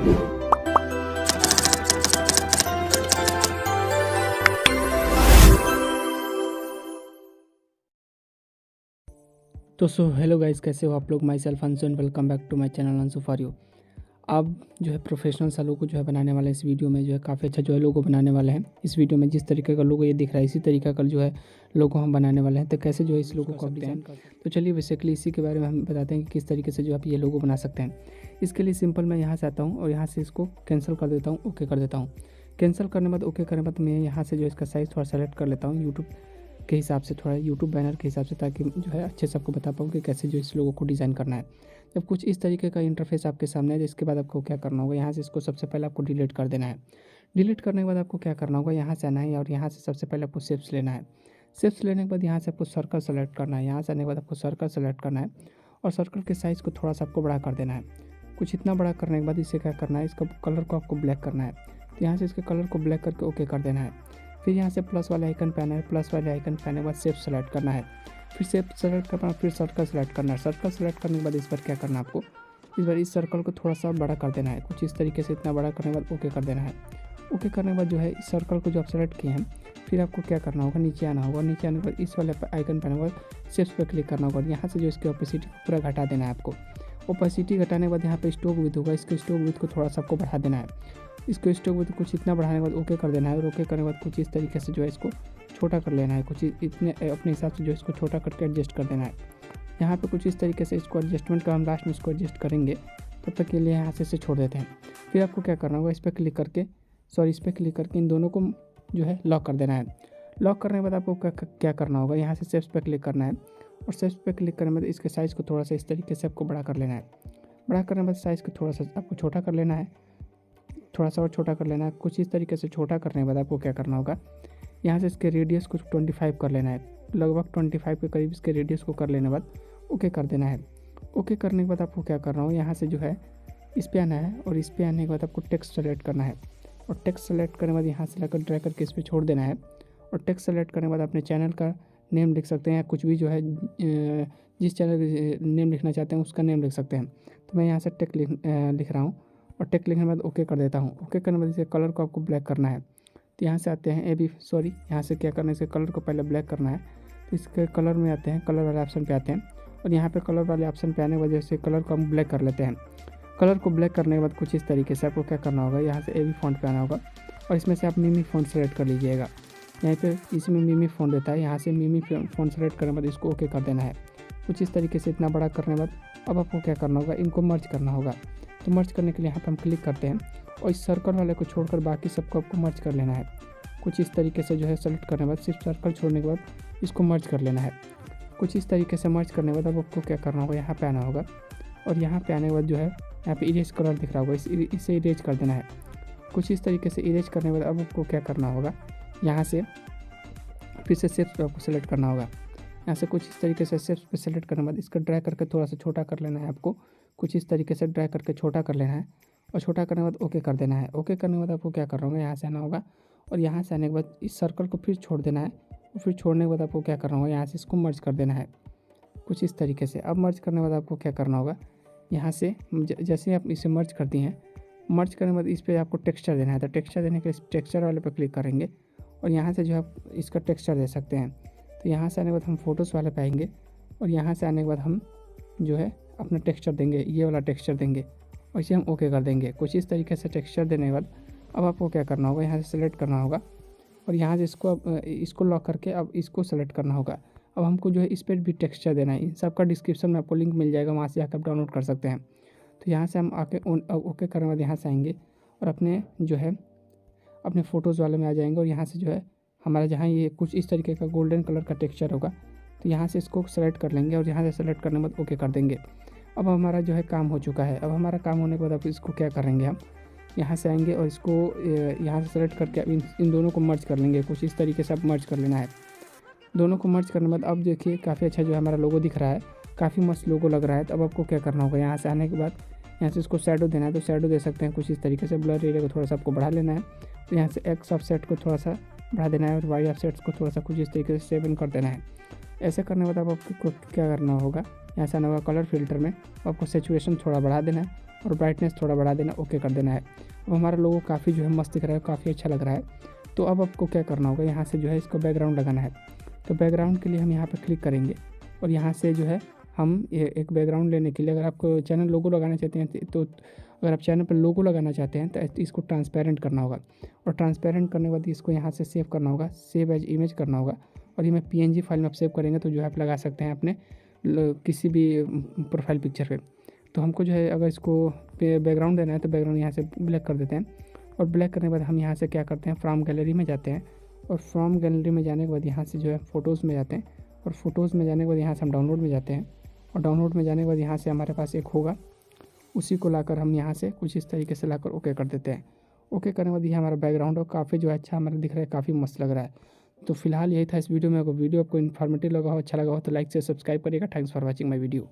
तो hello guys, कैसे हो आप लोग। Myself Anshu and welcome back to my channel Anshu for you. अब जो है प्रोफेशनल सा लोगो जो है बनाने वाले हैं इस वीडियो में, जो है काफ़ी अच्छा जो है लोगो बनाने वाले हैं। इस वीडियो में जिस तरीके का लोगो ये दिख रहा है इसी तरीका का जो है लोगो हम बनाने वाले हैं। तो कैसे जो है इस लोगो को डिज़ाइन कर सकते हैं, तो चलिए बेसिकली इसी के बारे में हम बताते हैं कि किस तरीके से जो आप ये लोगो बना सकते हैं। इसके लिए सिंपल मैं यहाँ से आता हूँ और यहाँ से इसको कैंसिल कर देता हूँ, ओके कर देता हूँ। कैंसिल करने के बाद ओके करने के बाद मैं यहाँ से जो इसका साइज़ थोड़ा सेलेक्ट कर लेता हूँ यूट्यूब के हिसाब से, थोड़ा यूट्यूब बैनर के हिसाब से, ताकि जो है अच्छे से आपको बता पाऊँ कि कैसे जो इस लोगों को डिज़ाइन करना है। जब कुछ इस तरीके का इंटरफेस आपके सामने है, इसके बाद आपको क्या करना होगा, यहाँ से इसको सबसे पहले आपको डिलीट कर देना है। डिलीट करने के बाद आपको क्या करना होगा, यहाँ से आना है और यहाँ से सबसे पहले आपको शेप्स लेना है। शेप्स लेने के बाद यहाँ से आपको सर्कल सेलेक्ट करना है। यहाँ से आने के बाद आपको सर्कल सेलेक्ट करना है और सर्कल के साइज़ को थोड़ा सा आपको बड़ा कर देना है। कुछ इतना बड़ा करने के बाद इसे क्या करना है, इसका कलर को आपको ब्लैक करना है। तो यहाँ से इसके कलर को ब्लैक करके ओके कर देना है। फिर यहाँ से प्लस वाले आइकन पे आना है। प्लस वाले आइकन पे आने के बाद शेप सेलेक्ट करना है। फिर शेप सेलेक्ट करना है, फिर सर्कल सेलेक्ट करना है। सर्कल सेलेक्ट करने के बाद इस बार क्या करना है आपको, इस बार इस सर्कल को थोड़ा सा बड़ा कर देना है। कुछ इस तरीके से इतना बड़ा करने के बाद ओके कर देना है। ओके करने के बाद जो है इस सर्कल को जो आप सेलेक्ट किए हैं, फिर आपको क्या करना होगा, नीचे आना होगा। नीचे आने के बाद इस वाले आइकन पर आने के बाद शेप्स पर क्लिक करना होगा। यहाँ से जो इसकी ओपेसिटी को पूरा घटा देना है आपको। ओपेसिटी घटाने के बाद यहाँ पे स्ट्रोक विड्थ होगा, इसके स्ट्रोक विड्थ को थोड़ा सा आपको बढ़ा देना है। इसको स्ट्रोक विड्थ कुछ इतना बढ़ाने के बाद ओके कर देना है और ओके करने के बाद कुछ इस तरीके से जो है इसको छोटा कर लेना है। कुछ इतने अपने हिसाब से जो इसको छोटा करके एडजस्ट कर देना है। यहाँ पे कुछ इस तरीके से इसको एडजस्टमेंट का हम लास्ट में इसको एडजस्ट करेंगे, तब तक के लिए यहाँ से इसे छोड़ देते हैं। फिर आपको क्या करना होगा, इस पर क्लिक करके इन दोनों को जो है लॉक कर देना है। लॉक करने के बाद आपको क्या करना होगा, यहाँ से शेप्स पर क्लिक करना है और शेप्स पर क्लिक करने के बाद इसके साइज़ को थोड़ा सा इस तरीके से आपको बड़ा कर लेना है। बड़ा करने के बाद साइज़ को थोड़ा सा आपको छोटा कर लेना है, थोड़ा सा और छोटा कर लेना है। कुछ इस तरीके से छोटा करने के बाद आपको क्या करना होगा, यहाँ से इसके रेडियस को 25 कर लेना है। लगभग 25 के करीब इसके रेडियस को कर लेने के बाद ओके कर देना है। ओके करने के बाद आपको क्या करना होगा, यहाँ से जो है इस पर आना है और इस पर आने के बाद आपको टेक्स्ट सेलेक्ट करना है और टेक्स्ट सेलेक्ट करने के बाद यहाँ से लेकर ड्रैग करके इस पर छोड़ देना है। और टेक्स्ट सेलेक्ट करने के बाद अपने चैनल का नेम लिख सकते हैं या कुछ भी जो है जिस चैनल नेम लिखना चाहते हैं उसका नेम लिख सकते हैं। तो मैं यहाँ से टेक लिख रहा हूँ और टेक लिखने के बाद ओके कर देता हूँ। ओके करने के बाद इसे कलर को आपको ब्लैक करना है। तो यहाँ से आते हैं यहाँ से क्या करना है, इसके कलर को पहले ब्लैक करना है। तो इसके कलर में आते हैं, कलर वाले ऑप्शन पे आते हैं और यहाँ पे कलर वाले ऑप्शन पे आने की वजह से कलर को हम ब्लैक कर लेते हैं। कलर को ब्लैक करने के बाद कुछ इस तरीके से आपको क्या करना होगा, यहाँ से AB फॉन्ट पे आना होगा और इसमें से आप मिमी फॉन्ट सेलेक्ट कर लीजिएगा। यहाँ पे इसमें मिमी फॉन्ट देता है, यहाँ से मिमी फॉन्ट सेलेक्ट करने के बाद इसको ओके कर देना है। कुछ इस तरीके से इतना बड़ा करने के बाद अब आपको क्या करना होगा, इनको मर्ज करना होगा। तो मर्ज करने के लिए यहाँ पर हम क्लिक करते हैं और इस सर्कल वाले को छोड़कर बाकी सबको आपको मर्ज कर लेना है। कुछ इस तरीके से जो है सेलेक्ट करने के बाद सिर्फ सर्कल छोड़ने के बाद इसको मर्ज कर लेना है। कुछ इस तरीके से मर्ज करने के बाद अब आपको क्या करना होगा, यहाँ पे आना होगा और यहाँ पे आने के बाद जो है यहाँ पे इरेज कलर दिख रहा होगा, इसे इरेज कर देना है। कुछ इस तरीके से इरेज करने के बाद अब आपको क्या करना होगा, यहाँ से फिर से शेप्स पे आपको सेलेक्ट करना होगा। यहाँ से कुछ इस तरीके से शेप्स पे सेलेक्ट करने के बाद इसका ड्रैग करके थोड़ा सा छोटा कर लेना है। आपको कुछ इस तरीके से ड्रैग करके छोटा कर लेना है और छोटा करने के बाद ओके कर देना है। ओके करने के बाद आपको क्या करना होगा, यहाँ से आना होगा और यहाँ से आने के बाद इस सर्कल को फिर छोड़ देना है और फिर छोड़ने के बाद आपको क्या करना होगा, यहाँ से इसको मर्ज कर देना है कुछ इस तरीके से। अब मर्ज करने के बाद आपको क्या करना होगा, यहाँ से जैसे आप इसे मर्ज करती हैं, मर्ज करने के बाद इस पर आपको टेक्सचर देना है। तो टेक्सचर देने के लिए टेक्सचर वाले पर क्लिक करेंगे और यहाँ से जो है आप इसका टेक्सचर दे सकते हैं। तो यहाँ से आने के बाद हम फोटोज़ वाले पे आएंगे और यहाँ से आने के बाद हम जो है अपना टेक्सचर देंगे, ये वाला टेक्सचर देंगे और इसे हम ओके कर देंगे। कुछ इस तरीके से टेक्सचर देने के बाद अब आपको क्या करना होगा, यहाँ से सेलेक्ट करना होगा और यहाँ से इसको लॉक करके अब इसको सेलेक्ट करना होगा। अब हमको जो है इस पर भी टेक्सचर देना है। इन सब का डिस्क्रिप्शन में आपको लिंक मिल जाएगा, वहाँ से आकर आप डाउनलोड कर सकते हैं। तो यहाँ से हम आके ओके करने के बाद यहाँ से आएंगे और अपने जो है अपने फ़ोटोज़ वाले में आ जाएंगे और यहाँ से जो है हमारा जहाँ ये कुछ इस तरीके का गोल्डन कलर का टेक्सचर होगा, तो यहाँ से इसको सेलेक्ट कर लेंगे और यहाँ से सेलेक्ट करने के बाद ओके कर देंगे। अब हमारा जो है काम हो चुका है। अब हमारा काम होने के बाद अब इसको क्या करेंगे, हम यहाँ से आएंगे और इसको यहाँ से सेलेक्ट करके इन दोनों को मर्ज कर लेंगे। कुछ इस तरीके से अब मर्ज कर लेना है। दोनों को मर्ज करने के बाद अब देखिए काफ़ी अच्छा जो है हमारा लोगो दिख रहा है, काफ़ी मस्त लोगो लग रहा है। तो अब आपको क्या करना होगा, यहाँ से आने के बाद यहाँ से इसको शैडो देना है। तो शैडो दे सकते हैं कुछ इस तरीके से। ब्लर एरिया को थोड़ा सा आपको बढ़ा लेना है। तो यहाँ से एक्स ऑफसेट को थोड़ा सा बढ़ा देना है और वाई ऑफसेट्स को थोड़ा सा कुछ इस तरीके से 7 कर देना है। ऐसे करने के बाद आपको क्या करना होगा, यहाँ से आना होगा कलर फिल्टर में, आपको सेचुरेशन थोड़ा बढ़ा देना है और ब्राइटनेस थोड़ा बढ़ा देना, ओके कर देना है। अब हमारा लोगो काफ़ी जो है मस्त दिख रहा है, काफ़ी अच्छा लग रहा है। तो अब आपको क्या करना होगा, यहाँ से जो है इसको बैकग्राउंड लगाना है। तो बैकग्राउंड के लिए हम यहाँ पर क्लिक करेंगे और यहाँ से जो है हम एक बैकग्राउंड लेने के लिए, अगर आपको चैनल लोगो लगाना चाहते हैं तो अगर आप चैनल पर लोगो लगाना चाहते हैं तो इसको ट्रांसपेरेंट करना होगा। और ट्रांसपेरेंट करने के बाद इसको यहाँ से सेव करना होगा, सेव एज इमेज करना होगा। और ये मैं PNG फाइल में आप सेव करेंगे तो जो है आप लगा सकते हैं अपने किसी भी प्रोफाइल पिक्चर पे। तो हमको जो है अगर इसको बैकग्राउंड देना है तो बैकग्राउंड यहाँ से ब्लैक कर देते हैं। और ब्लैक करने के बाद हम यहाँ से क्या करते हैं, फ्रॉम गैलरी में जाते हैं। और फ्रॉम गैलरी में जाने के बाद यहाँ से जो है फ़ोटोज़ में जाते हैं। और फोटोज़ में जाने के बाद यहाँ से हम डाउनलोड में जाते हैं। और डाउनलोड में जाने के बाद यहाँ से हमारे पास एक होगा, उसी को लाकर हम यहाँ से कुछ इस तरीके से लाकर ओके कर देते हैं। ओके करने के बाद ये हमारा बैकग्राउंड और काफ़ी जो है अच्छा हमारा दिख रहा है, काफ़ी मस्त लग रहा है। तो फिलहाल यही था इस वीडियो में। अगर वीडियो आपको इन्फॉर्मेटिव लगा हो, अच्छा लगा हो तो लाइक से सब्सक्राइब करिएगा। Thanks for watching my video.